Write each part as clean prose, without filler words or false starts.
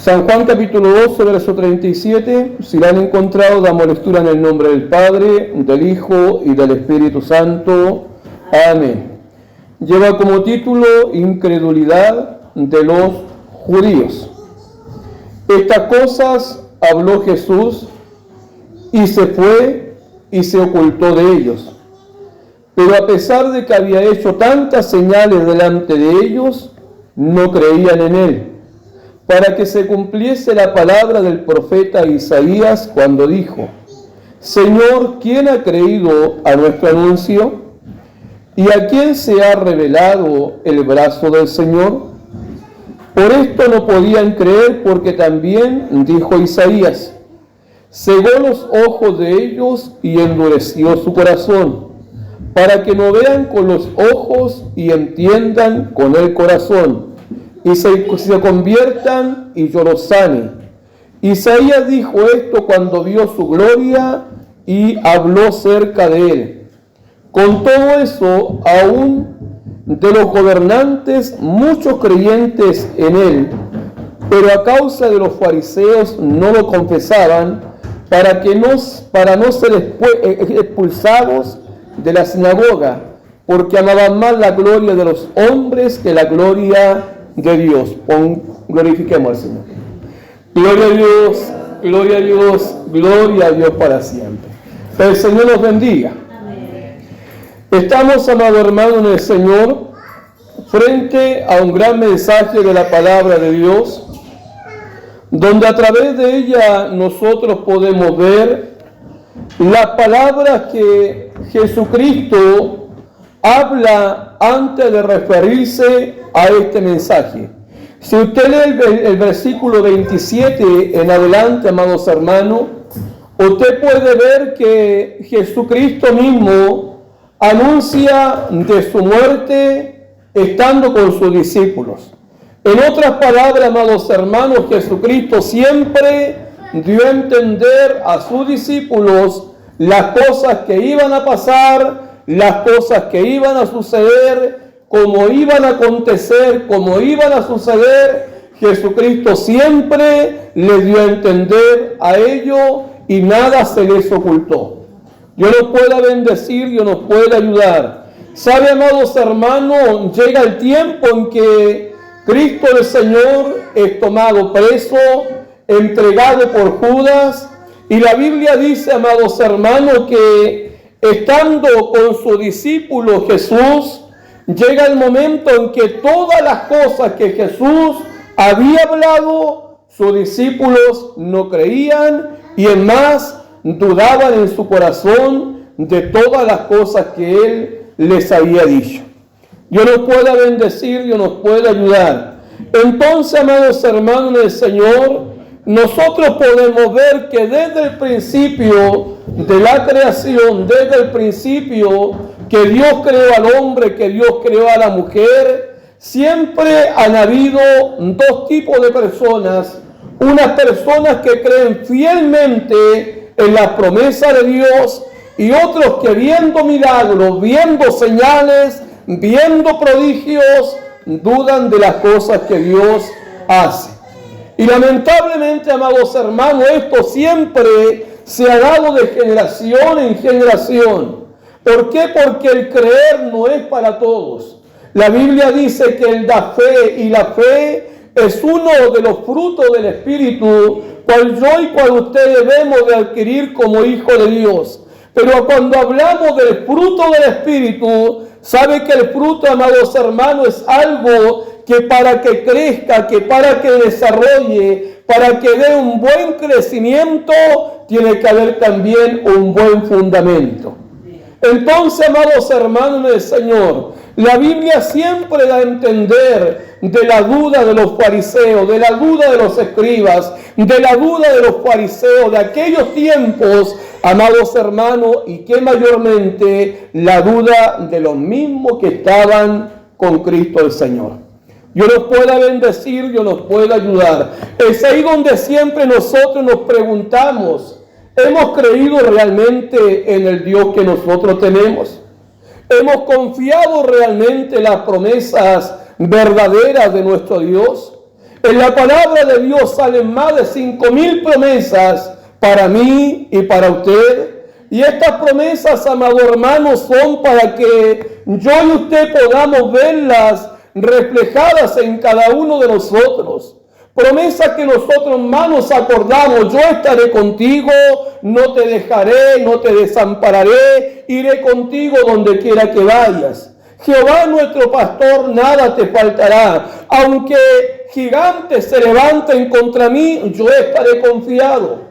San Juan capítulo 12, verso 37, si la han encontrado, damos lectura en el nombre del Padre, del Hijo y del Espíritu Santo. Amén. Lleva como título Incredulidad de los judíos. Estas cosas habló Jesús y se fue y se ocultó de ellos. Pero a pesar de que había hecho tantas señales delante de ellos, no creían en él, para que se cumpliese la palabra del profeta Isaías cuando dijo: Señor, ¿quién ha creído a nuestro anuncio? ¿Y a quién se ha revelado el brazo del Señor? Por esto no podían creer, porque también dijo Isaías: cegó los ojos de ellos y endureció su corazón, para que no vean con los ojos y entiendan con el corazón, y se conviertan y yo los sane. Isaías dijo esto cuando vio su gloria y habló cerca de él. Con todo eso, aún de los gobernantes, muchos creyentes en él, pero a causa de los fariseos no lo confesaban, para no ser expulsados de la sinagoga, porque amaban más la gloria de los hombres que la gloria de Dios. Glorifiquemos al Señor. Gloria a Dios, gloria a Dios, gloria a Dios para siempre. Que el Señor nos bendiga. Estamos, amado hermano, en el Señor, frente a un gran mensaje de la palabra de Dios, donde a través de ella nosotros podemos ver las palabras que Jesucristo habla antes de referirse a este mensaje. Si usted lee el versículo 27 en adelante, amados hermanos, usted puede ver que Jesucristo mismo anuncia de su muerte estando con sus discípulos. En otras palabras, amados hermanos, Jesucristo siempre dio a entender a sus discípulos las cosas que iban a pasar, las cosas que iban a suceder, cómo iban a acontecer, cómo iban a suceder. Jesucristo siempre les dio a entender a ellos y nada se les ocultó. Dios nos pueda bendecir, Dios nos puede ayudar. ¿Sabe, amados hermanos? Llega el tiempo en que Cristo el Señor es tomado preso, entregado por Judas, y la Biblia dice, amados hermanos, que estando con su discípulo Jesús, llega el momento en que todas las cosas que Jesús había hablado, sus discípulos no creían y en más dudaban en su corazón de todas las cosas que Él les había dicho. Dios nos pueda bendecir, Dios nos puede ayudar. Entonces, amados hermanos del Señor, nosotros podemos ver que desde el principio de la creación, desde el principio que Dios creó al hombre, que Dios creó a la mujer, siempre han habido dos tipos de personas. Unas personas que creen fielmente en la promesa de Dios y otros que viendo milagros, viendo señales, viendo prodigios, dudan de las cosas que Dios hace. Y lamentablemente, amados hermanos, esto siempre se ha dado de generación en generación. ¿Por qué? Porque el creer no es para todos. La Biblia dice que Él da fe y la fe es uno de los frutos del Espíritu, cual yo y cual usted debemos de adquirir como hijo de Dios. Pero cuando hablamos del fruto del Espíritu, sabe que el fruto, amados hermanos, es algo que para que crezca, que para que desarrolle, para que dé un buen crecimiento, tiene que haber también un buen fundamento. Entonces, amados hermanos del Señor, la Biblia siempre da a entender de la duda de los fariseos, de la duda de los escribas, de la duda de los fariseos de aquellos tiempos, amados hermanos, y que mayormente la duda de los mismos que estaban con Cristo el Señor. Dios nos pueda bendecir, Dios nos pueda ayudar. Es ahí donde siempre nosotros nos preguntamos, ¿hemos creído realmente en el Dios que nosotros tenemos? ¿Hemos confiado realmente en las promesas verdaderas de nuestro Dios? En la palabra de Dios salen más de 5,000 promesas para mí y para usted. Y estas promesas, amados hermanos, son para que yo y usted podamos verlas reflejadas en cada uno de nosotros. Promesas que nosotros más nos acordamos: yo estaré contigo, no te dejaré, no te desampararé, iré contigo donde quiera que vayas. Jehová nuestro pastor, nada te faltará. Aunque gigantes se levanten contra mí, yo estaré confiado.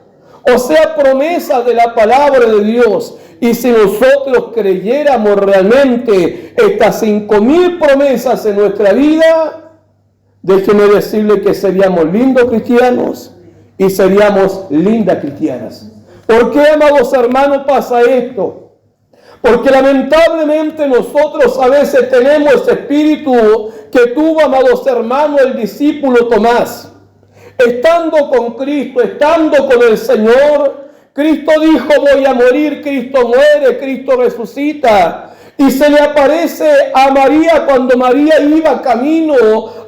O sea, promesas de la palabra de Dios. Y si nosotros creyéramos realmente estas 5,000 promesas en nuestra vida, déjeme decirle que seríamos lindos cristianos y seríamos lindas cristianas. ¿Por qué, amados hermanos, pasa esto? Porque lamentablemente nosotros a veces tenemos ese espíritu que tuvo, amados hermanos, el discípulo Tomás. Estando con Cristo, estando con el Señor, Cristo dijo: voy a morir, Cristo muere, Cristo resucita. Y se le aparece a María cuando María iba camino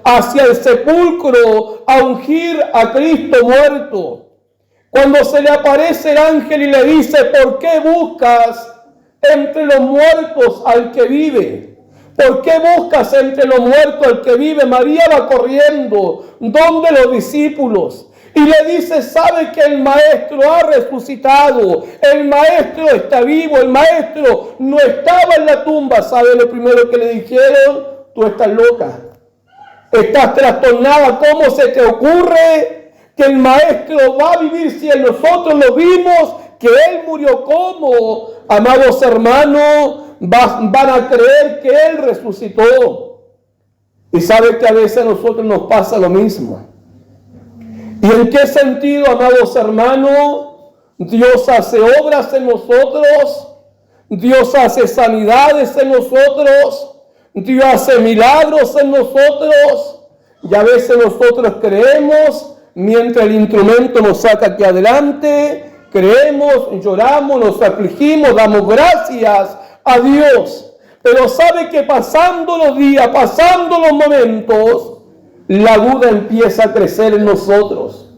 hacia el sepulcro a ungir a Cristo muerto. Cuando se le aparece el ángel y le dice: ¿por qué buscas entre los muertos al que vive? ¿Por qué buscas entre los muertos al que vive? María va corriendo donde los discípulos y le dice: sabe que el maestro ha resucitado, el maestro está vivo, el maestro no estaba en la tumba. ¿Sabe lo primero que le dijeron? Tú estás loca, estás trastornada. ¿Cómo se te ocurre que el maestro va a vivir si nosotros lo vimos, que él murió? ¿Cómo, amados hermanos, van a creer que él resucitó? Y sabe que a veces a nosotros nos pasa lo mismo. ¿Y en qué sentido, amados hermanos? Dios hace obras en nosotros, Dios hace sanidades en nosotros, Dios hace milagros en nosotros, y a veces nosotros creemos, mientras el instrumento nos saca aquí adelante, creemos, lloramos, nos afligimos, damos gracias a Dios. Pero sabe que pasando los días, pasando los momentos, la duda empieza a crecer en nosotros.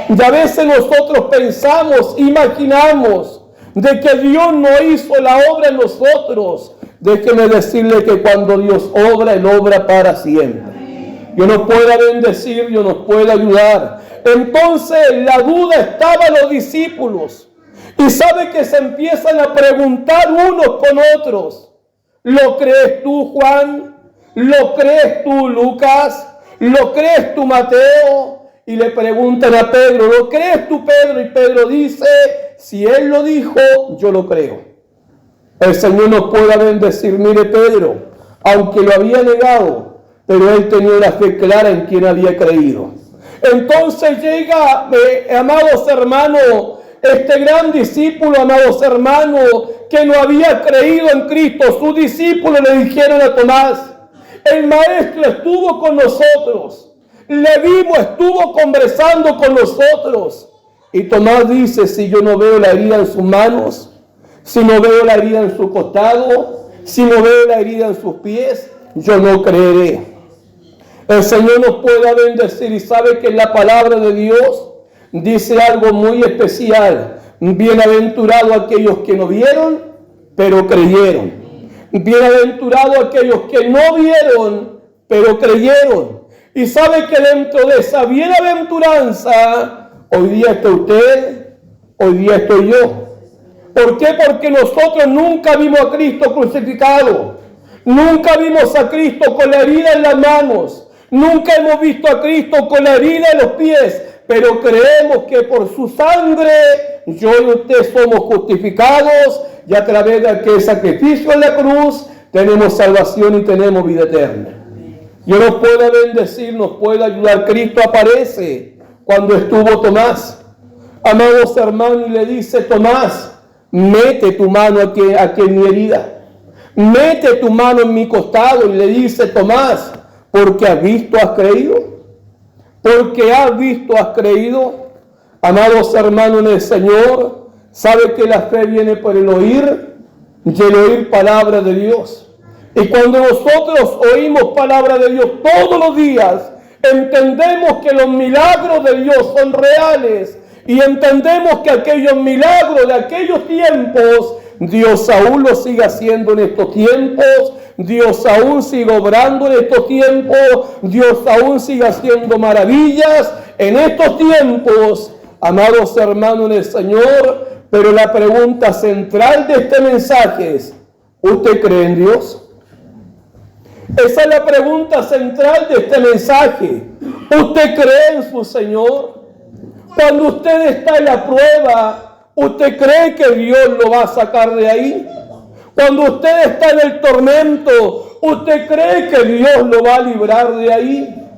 Y a veces nosotros pensamos, imaginamos de que Dios no hizo la obra en nosotros. Déjeme decirle que cuando Dios obra, Él obra para siempre. Dios nos puede bendecir, Dios nos puede ayudar. Entonces la duda estaba en los discípulos. Y sabe que se empiezan a preguntar unos con otros: ¿lo crees tú, Juan? ¿Lo crees tú, Lucas? ¿Lo crees tú, Mateo? Y le preguntan a Pedro: ¿lo crees tú, Pedro? Y Pedro dice: si él lo dijo, yo lo creo. El Señor nos pueda bendecir. Mire, Pedro, aunque lo había negado, pero él tenía la fe clara en quien había creído. Entonces llega, amados hermanos, este gran discípulo, amados hermanos, que no había creído en Cristo. Sus discípulos le dijeron a Tomás: el maestro estuvo con nosotros, le vimos, estuvo conversando con nosotros. Y Tomás dice: si yo no veo la herida en sus manos, si no veo la herida en su costado, si no veo la herida en sus pies, yo no creeré. El Señor nos puede bendecir. Y sabe que en la palabra de Dios dice algo muy especial: bienaventurados aquellos que no vieron, pero creyeron. Bienaventurados aquellos que no vieron, pero creyeron. Y sabe que dentro de esa bienaventuranza, hoy día está usted, hoy día estoy yo. ¿Por qué? Porque nosotros nunca vimos a Cristo crucificado, nunca vimos a Cristo con la herida en las manos, nunca hemos visto a Cristo con la herida en los pies, pero creemos que por su sangre yo y usted somos justificados, y a través de aquel sacrificio en la cruz tenemos salvación y tenemos vida eterna. Dios nos puede bendecir, nos puede ayudar. Cristo aparece cuando estuvo Tomás, amados hermanos, y le dice: Tomás, mete tu mano aquí en mi herida, mete tu mano en mi costado. Y le dice: Tomás, porque has visto, has creído. Porque has visto, has creído. Amados hermanos en el Señor, sabe que la fe viene por el oír, y el oír palabra de Dios. Y cuando nosotros oímos palabra de Dios todos los días, entendemos que los milagros de Dios son reales y entendemos que aquellos milagros de aquellos tiempos, Dios aún lo sigue haciendo en estos tiempos, Dios aún sigue obrando en estos tiempos, Dios aún sigue haciendo maravillas en estos tiempos, amados hermanos en el Señor. Pero la pregunta central de este mensaje es, ¿usted cree en Dios? Esa es la pregunta central de este mensaje. ¿Usted cree en su Señor? Cuando usted está en la prueba, ¿usted cree que Dios lo va a sacar de ahí? Cuando usted está en el tormento, ¿usted cree que Dios lo va a librar de ahí?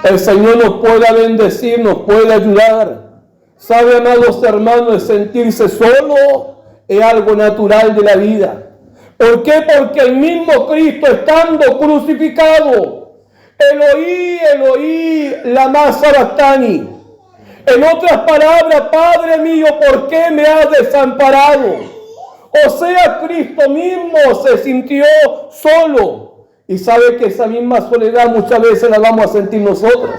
El Señor nos puede bendecir, nos puede ayudar. ¿Sabe, amados hermanos, el sentirse solo es algo natural de la vida? ¿Por qué? Porque el mismo Cristo, estando crucificado, Eloí, Eloí, lama sabactani. En otras palabras, Padre mío, ¿por qué me has desamparado? O sea, Cristo mismo se sintió solo. Y sabe que esa misma soledad muchas veces la vamos a sentir nosotros.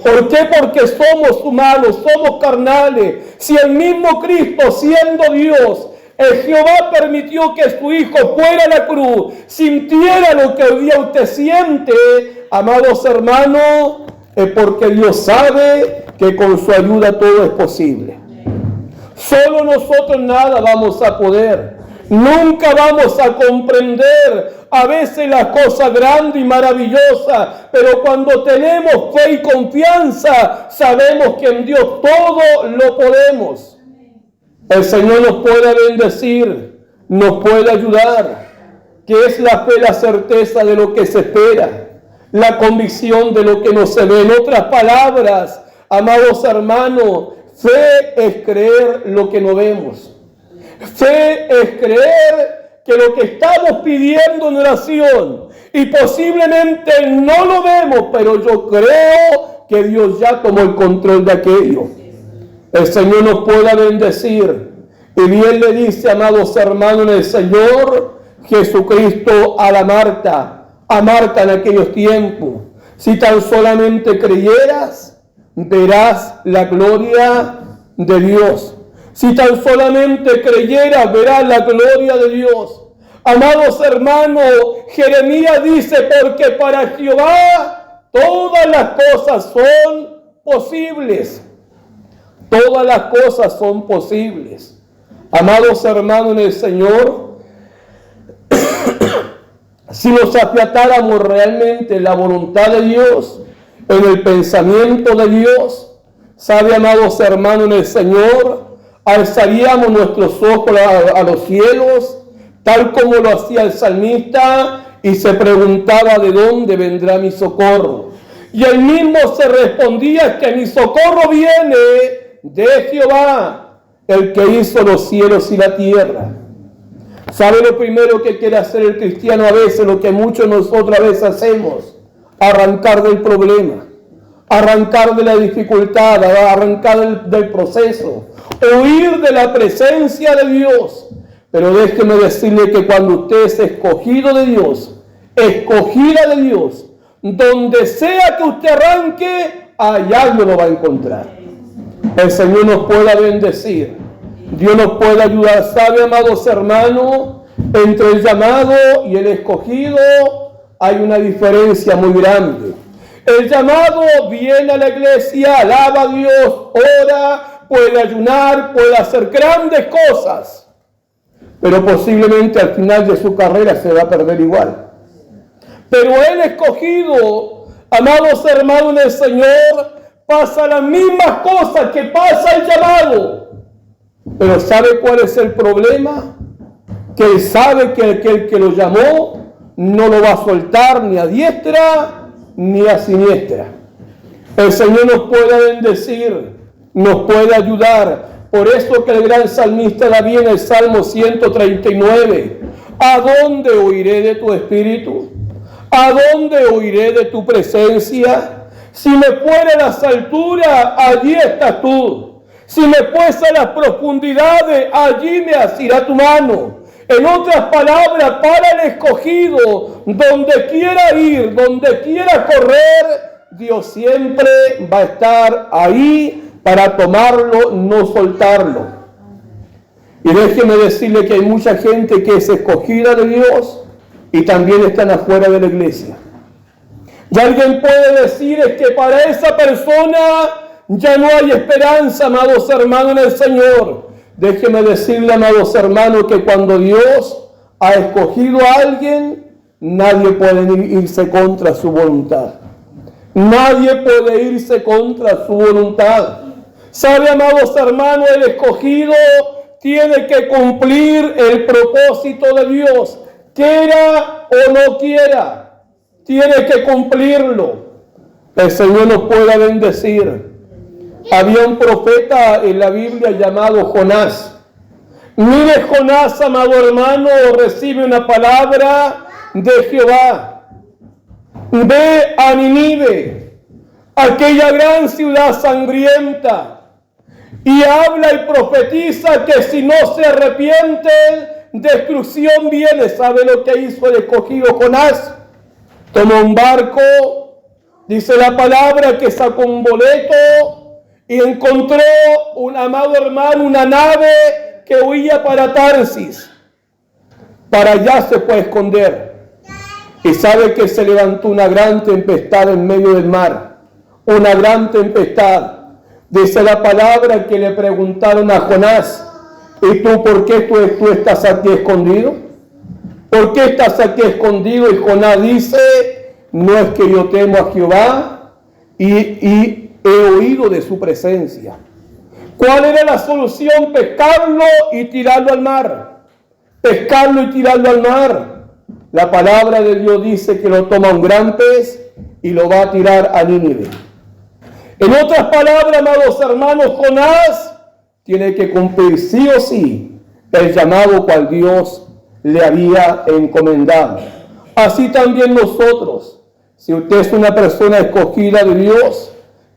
¿Por qué? Porque somos humanos, somos carnales. Si el mismo Cristo, siendo Dios, el Jehová permitió que su Hijo fuera a la cruz, sintiera lo que hoy día usted siente, amados hermanos, es porque Dios sabe que con su ayuda todo es posible. Solo nosotros nada vamos a poder. Nunca vamos a comprender a veces las cosas grandes y maravillosas, pero cuando tenemos fe y confianza, sabemos que en Dios todo lo podemos. El Señor nos puede bendecir, nos puede ayudar, que es la fe, la certeza de lo que se espera, la convicción de lo que no se ve. En otras palabras, amados hermanos, fe es creer lo que no vemos. Fe es creer que lo que estamos pidiendo en oración, y posiblemente no lo vemos, pero yo creo que Dios ya tomó el control de aquello. El Señor nos pueda bendecir. Y bien le dice, amados hermanos en el Señor, Jesucristo a Marta en aquellos tiempos: si tan solamente creyeras, verás la gloria de Dios. Si tan solamente creyeras, verás la gloria de Dios. Amados hermanos, Jeremías dice, porque para Jehová todas las cosas son posibles. Todas las cosas son posibles. Amados hermanos en el Señor, si nos afiatáramos realmente en la voluntad de Dios, en el pensamiento de Dios, sabe, amados hermanos en el Señor, alzaríamos nuestros ojos a los cielos, tal como lo hacía el salmista, y se preguntaba de dónde vendrá mi socorro. Y él mismo se respondía que mi socorro viene de Jehová, el que hizo los cielos y la tierra. ¿Sabe lo primero que quiere hacer el cristiano a veces? Lo que muchos de nosotros a veces hacemos: arrancar del problema, arrancar de la dificultad, arrancar del proceso, huir de la presencia de Dios. Pero déjeme decirle que cuando usted es escogido de Dios, escogida de Dios, donde sea que usted arranque, allá no lo va a encontrar. El Señor nos pueda bendecir, Dios nos puede ayudar. ¿Sabe, amados hermanos? Entre el llamado y el escogido hay una diferencia muy grande. El llamado viene a la iglesia, alaba a Dios, ora, puede ayunar, puede hacer grandes cosas, pero posiblemente al final de su carrera se va a perder igual. Pero el escogido, amados hermanos en el Señor, pasa las mismas cosas que pasa el llamado. Pero ¿sabe cuál es el problema? Que él sabe que aquel que lo llamó no lo va a soltar ni a diestra ni a siniestra. El Señor nos puede bendecir, nos puede ayudar. Por eso que el gran salmista David en el Salmo 139, ¿a dónde huiré de tu espíritu? ¿A dónde huiré de tu presencia? Si me fuere a las alturas, allí estás tú. Si me fuese a las profundidades, allí me asirá tu mano. En otras palabras, para el escogido, donde quiera ir, donde quiera correr, Dios siempre va a estar ahí para tomarlo, no soltarlo. Y déjeme decirle que hay mucha gente que es escogida de Dios y también están afuera de la iglesia. Y alguien puede decir es que para esa persona ya no hay esperanza, amados hermanos, en el Señor. Déjeme decirle, amados hermanos, que cuando Dios ha escogido a alguien, nadie puede irse contra su voluntad. Nadie puede irse contra su voluntad. ¿Sabe, amados hermanos? El escogido tiene que cumplir el propósito de Dios. Quiera o no quiera, tiene que cumplirlo. El Señor nos pueda bendecir. Había un profeta en la Biblia llamado Jonás. Mire, Jonás, amado hermano, recibe una palabra de Jehová. Ve a Nínive, aquella gran ciudad sangrienta, y habla y profetiza que si no se arrepienten, destrucción viene. ¿Sabe lo que hizo el escogido Jonás? Tomó un barco, dice la palabra que sacó un boleto y encontró, un amado hermano, una nave que huía para Tarsis. Para allá se fue a esconder. Y sabe que se levantó una gran tempestad en medio del mar. Una gran tempestad. Dice la palabra que le preguntaron a Jonás: ¿y tú por qué tú estás aquí escondido? ¿Por qué estás aquí escondido? Y Jonás dice: no es que yo temo a Jehová y he oído de su presencia. ¿Cuál era la solución? Pescarlo y tirarlo al mar. Pescarlo y tirarlo al mar. La palabra de Dios dice que lo toma un gran pez y lo va a tirar a Nínive. En otras palabras, amados hermanos, Jonás tiene que cumplir sí o sí el llamado cual Dios le había encomendado. Así también nosotros, si usted es una persona escogida de Dios,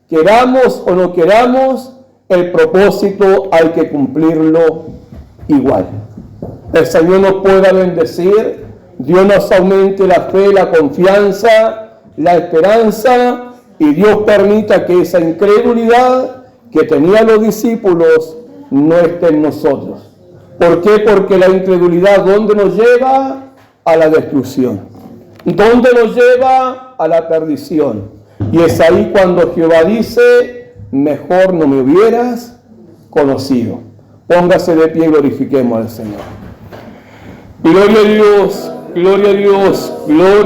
queramos o no queramos, el propósito hay que cumplirlo igual. El Señor nos pueda bendecir. Dios nos aumente la fe, la confianza, la esperanza, y Dios permita que esa incredulidad que tenían los discípulos no esté en nosotros. ¿Por qué? Porque la incredulidad, ¿dónde nos lleva? A la destrucción. ¿Dónde nos lleva? A la perdición. Y es ahí cuando Jehová dice: mejor no me hubieras conocido. Póngase de pie y glorifiquemos al Señor. Gloria a Dios, gloria a Dios, gloria.